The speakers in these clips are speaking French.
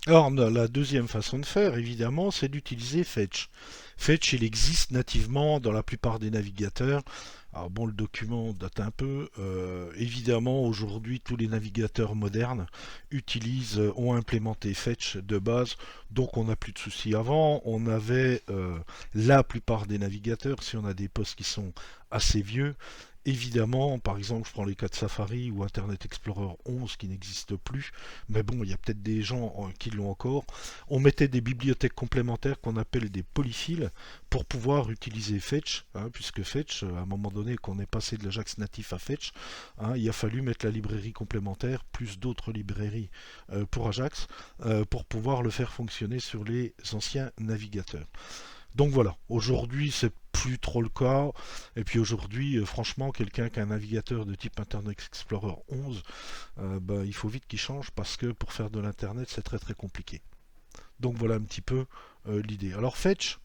Alors, la deuxième façon de faire, évidemment, c'est d'utiliser Fetch. Fetch, il existe nativement dans la plupart des navigateurs. Alors bon, le document date un peu. Évidemment, aujourd'hui, tous les navigateurs modernes ont implémenté Fetch de base, donc on n'a plus de soucis. Avant, on avait la plupart des navigateurs, si on a des postes qui sont assez vieux, évidemment, par exemple, je prends les cas de Safari ou Internet Explorer 11 qui n'existe plus, mais bon, il y a peut-être des gens qui l'ont encore. On mettait des bibliothèques complémentaires qu'on appelle des polyfills pour pouvoir utiliser Fetch, hein, puisque Fetch, à un moment donné, qu'on est passé de l'Ajax natif à Fetch, hein, il a fallu mettre la librairie complémentaire plus d'autres librairies pour Ajax pour pouvoir le faire fonctionner sur les anciens navigateurs. Donc voilà, aujourd'hui c'est plus trop le cas. Et puis aujourd'hui, franchement, quelqu'un qui a un navigateur de type Internet Explorer 11, bah, il faut vite qu'il change parce que pour faire de l'internet c'est très très compliqué. Donc voilà un petit peu l'idée. Alors Fetch,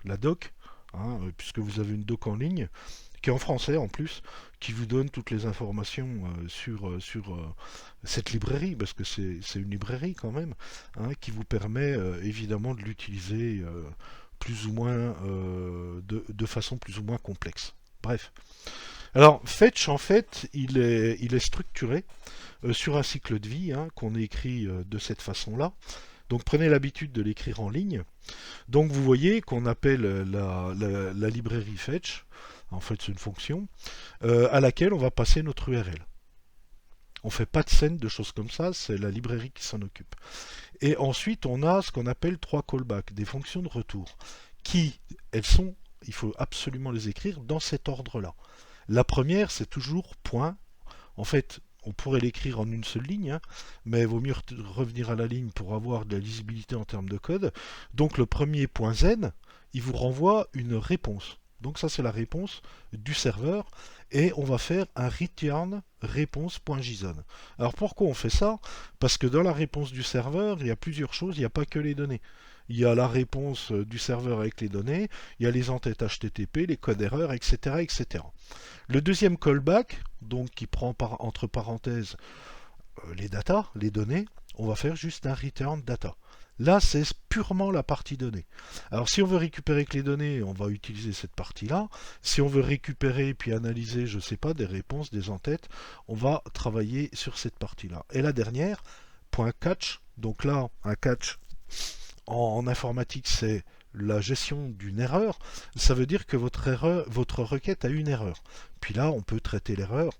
la doc, hein, puisque vous avez une doc en ligne, qui est en français en plus, qui vous donne toutes les informations sur cette librairie, parce que c'est une librairie quand même, hein, qui vous permet évidemment de l'utiliser plus ou moins de façon plus ou moins complexe. Bref. Alors Fetch en fait, il est structuré sur un cycle de vie hein, qu'on écrit de cette façon-là. Donc prenez l'habitude de l'écrire en ligne. Donc vous voyez qu'on appelle la librairie fetch, en fait c'est une fonction, à laquelle on va passer notre URL. On ne fait pas de scène de choses comme ça, c'est la librairie qui s'en occupe. Et ensuite on a ce qu'on appelle trois callbacks, des fonctions de retour, qui, elles sont, il faut absolument les écrire dans cet ordre-là. La première c'est toujours point. En fait, on pourrait l'écrire en une seule ligne, hein, mais il vaut mieux revenir à la ligne pour avoir de la lisibilité en termes de code. Donc le premier point zen, il vous renvoie une réponse. Donc ça c'est la réponse du serveur et on va faire un return réponse.json. Alors pourquoi on fait ça? Parce que dans la réponse du serveur, il y a plusieurs choses, il n'y a pas que les données. Il y a la réponse du serveur avec les données, il y a les entêtes HTTP, les codes erreurs, etc., etc. Le deuxième callback, donc qui prend entre parenthèses les data, les données, on va faire juste un return data. Là, c'est purement la partie données. Alors, si on veut récupérer que les données, on va utiliser cette partie-là. Si on veut récupérer puis analyser, je ne sais pas, des réponses, des entêtes, on va travailler sur cette partie-là. Et la dernière, point catch. Donc là, un catch en informatique, c'est la gestion d'une erreur. Ça veut dire que votre requête a une erreur. Puis là, on peut traiter l'erreur.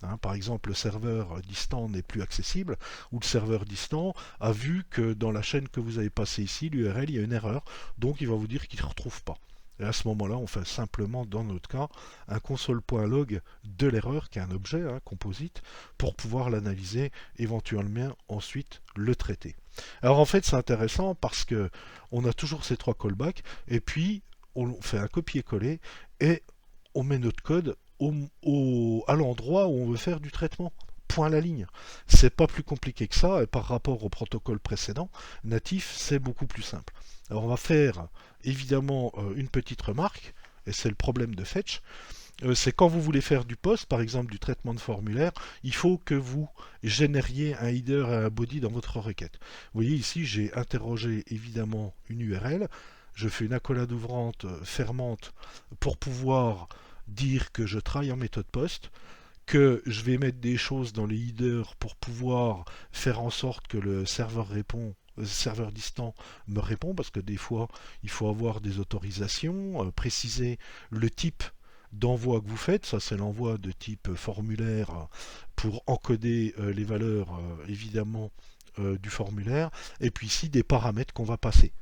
Hein, par exemple, le serveur distant n'est plus accessible, ou le serveur distant a vu que dans la chaîne que vous avez passée ici, l'URL, il y a une erreur, donc il va vous dire qu'il ne retrouve pas. Et à ce moment-là, on fait simplement, dans notre cas, un console.log de l'erreur, qui est un objet hein, composite, pour pouvoir l'analyser, éventuellement ensuite le traiter. Alors en fait, c'est intéressant parce que on a toujours ces trois callbacks, et puis on fait un copier-coller, et on met notre code à l'endroit où on veut faire du traitement. Point à la ligne. C'est pas plus compliqué que ça, et par rapport au protocole précédent, natif, c'est beaucoup plus simple. Alors on va faire évidemment une petite remarque, et c'est le problème de Fetch, c'est quand vous voulez faire du post, par exemple du traitement de formulaire, il faut que vous génériez un header et un body dans votre requête. Vous voyez ici, j'ai interrogé évidemment une URL, je fais une accolade ouvrante fermante pour pouvoir dire que je travaille en méthode post, que je vais mettre des choses dans les headers pour pouvoir faire en sorte que le serveur distant me répond, parce que des fois, il faut avoir des autorisations, préciser le type d'envoi que vous faites, ça c'est l'envoi de type formulaire pour encoder les valeurs évidemment du formulaire, et puis ici des paramètres qu'on va passer.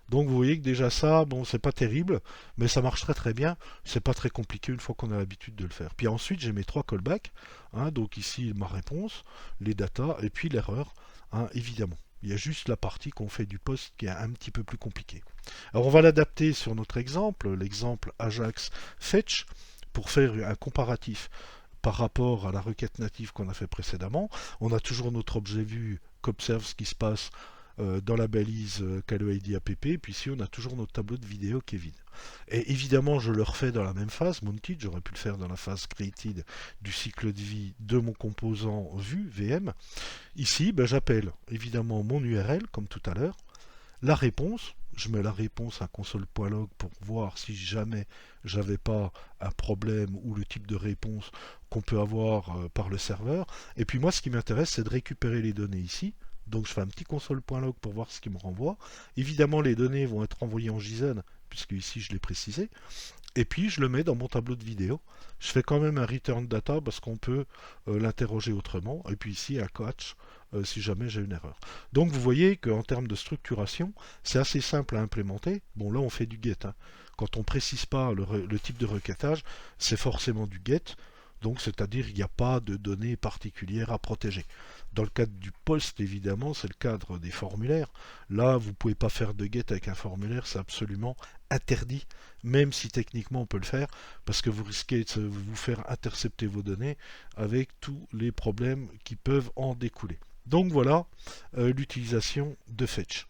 Donc vous voyez que déjà ça, bon, c'est pas terrible, mais ça marche très très bien. C'est pas très compliqué une fois qu'on a l'habitude de le faire. Puis ensuite, j'ai mes trois callbacks. Hein, donc ici, ma réponse, les datas, et puis l'erreur, hein, évidemment. Il y a juste la partie qu'on fait du post qui est un petit peu plus compliquée. Alors on va l'adapter sur notre exemple, l'exemple Ajax Fetch, pour faire un comparatif par rapport à la requête native qu'on a fait précédemment. On a toujours notre objet vu qui observe ce qui se passe dans la balise CalOID app, puis ici on a toujours notre tableau de vidéo qui est vide. Et évidemment je le refais dans la même phase, mounted, j'aurais pu le faire dans la phase created du cycle de vie de mon composant vue, VM. Ici, ben, j'appelle évidemment mon URL, comme tout à l'heure, la réponse, je mets la réponse à console.log pour voir si jamais j'avais pas un problème ou le type de réponse qu'on peut avoir par le serveur. Et puis moi, ce qui m'intéresse, c'est de récupérer les données ici. Donc je fais un petit console.log pour voir ce qui me renvoie. Évidemment, les données vont être envoyées en JSON, puisque ici je l'ai précisé. Et puis je le mets dans mon tableau de vidéo. Je fais quand même un return data parce qu'on peut l'interroger autrement. Et puis ici un catch si jamais j'ai une erreur. Donc vous voyez qu'en termes de structuration, c'est assez simple à implémenter. Bon là on fait du get. Hein. Quand on précise pas le type de requêtage, c'est forcément du get. Donc c'est-à-dire il n'y a pas de données particulières à protéger. Dans le cadre du post, évidemment, c'est le cadre des formulaires. Là, vous ne pouvez pas faire de get avec un formulaire, c'est absolument interdit, même si techniquement on peut le faire, parce que vous risquez de vous faire intercepter vos données avec tous les problèmes qui peuvent en découler. Donc voilà l'utilisation de Fetch.